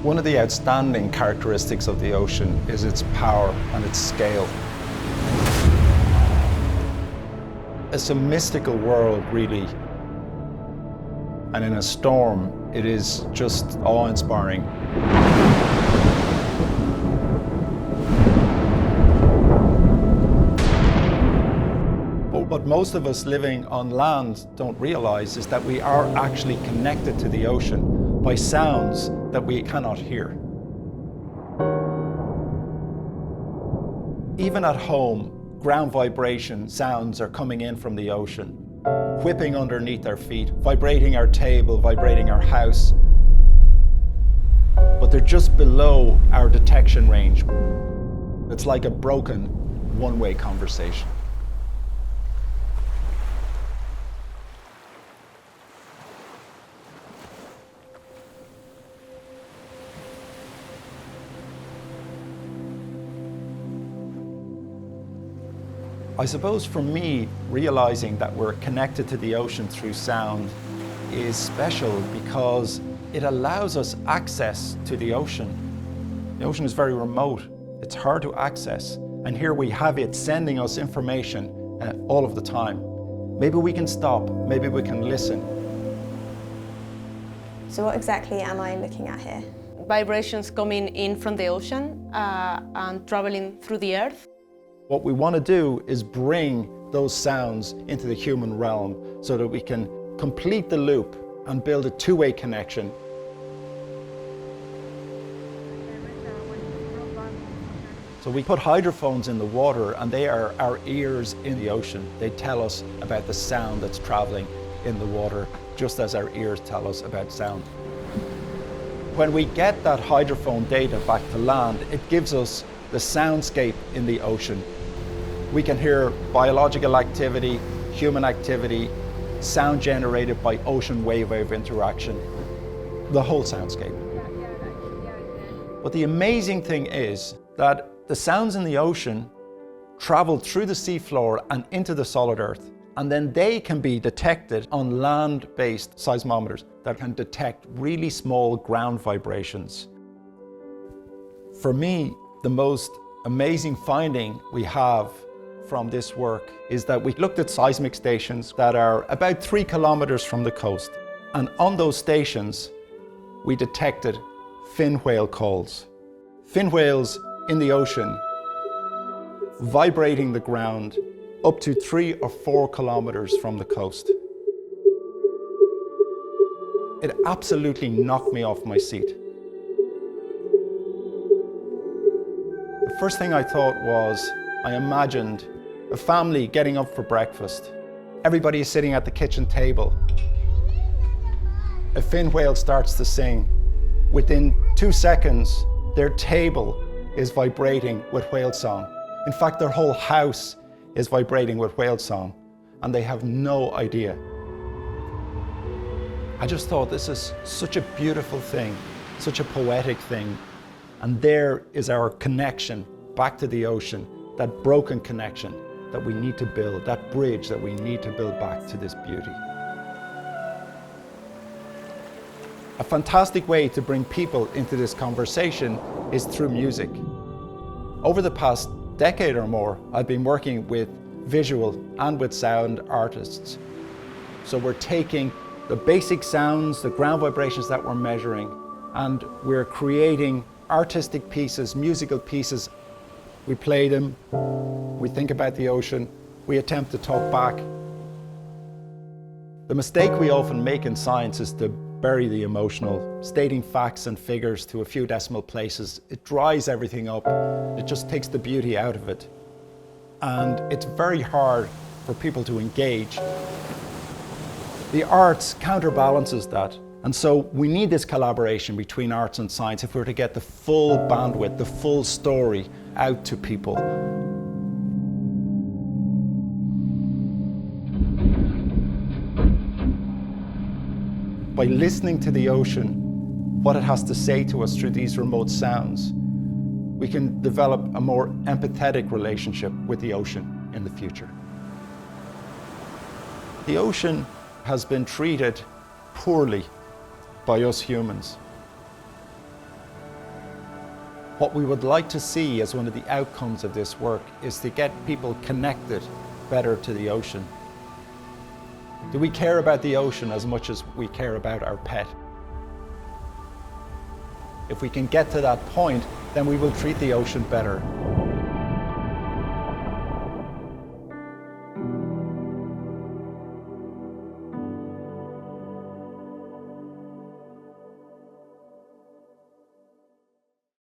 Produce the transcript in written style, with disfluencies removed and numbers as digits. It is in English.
One of the outstanding characteristics of the ocean is its power and its scale. It's a mystical world, really. And in a storm, it is just awe-inspiring. But what most of us living on land don't realize is that we are actually connected to the ocean by sounds that we cannot hear. Even at home, ground vibration sounds are coming in from the ocean, whipping underneath our feet, vibrating our table, vibrating our house. But they're just below our detection range. It's like a broken one-way conversation. I suppose for me, realizing that we're connected to the ocean through sound is special because it allows us access to the ocean. The ocean is very remote, it's hard to access, and here we have it sending us information all of the time. Maybe we can stop, maybe we can listen. So what exactly am I looking at here? Vibrations coming in from the ocean and traveling through the earth. What we want to do is bring those sounds into the human realm so that we can complete the loop and build a two-way connection. So we put hydrophones in the water and they are our ears in the ocean. They tell us about the sound that's traveling in the water, just as our ears tell us about sound. When we get that hydrophone data back to land, it gives us the soundscape in the ocean. We can hear biological activity, human activity, sound generated by ocean wave-wave interaction, the whole soundscape. But the amazing thing is that the sounds in the ocean travel through the seafloor and into the solid earth, and then they can be detected on land-based seismometers that can detect really small ground vibrations. For me, the most amazing finding we have from this work is that we looked at seismic stations that are about 3 kilometers from the coast. And on those stations, we detected fin whale calls. Fin whales in the ocean, vibrating the ground up to 3 or 4 kilometers from the coast. It absolutely knocked me off my seat. The first thing I thought was, I imagined a family getting up for breakfast. Everybody is sitting at the kitchen table. A fin whale starts to sing. Within 2 seconds, their table is vibrating with whale song. In fact, their whole house is vibrating with whale song, and they have no idea. I just thought this is such a beautiful thing, such a poetic thing. And there is our connection back to the ocean, that broken connection that we need to build, that bridge that we need to build back to this beauty. A fantastic way to bring people into this conversation is through music. Over the past decade or more, I've been working with visual and with sound artists. So we're taking the basic sounds, the ground vibrations that we're measuring, and we're creating artistic pieces, musical pieces. We play them, we think about the ocean, we attempt to talk back. The mistake we often make in science is to bury the emotional, stating facts and figures to a few decimal places. It dries everything up, it just takes the beauty out of it. And it's very hard for people to engage. The arts counterbalances that. And so we need this collaboration between arts and science if we're to get the full bandwidth, the full story out to people. By listening to the ocean, what it has to say to us through these remote sounds, we can develop a more empathetic relationship with the ocean in the future. The ocean has been treated poorly by us humans. What we would like to see as one of the outcomes of this work is to get people connected better to the ocean. Do we care about the ocean as much as we care about our pet? If we can get to that point, then we will treat the ocean better.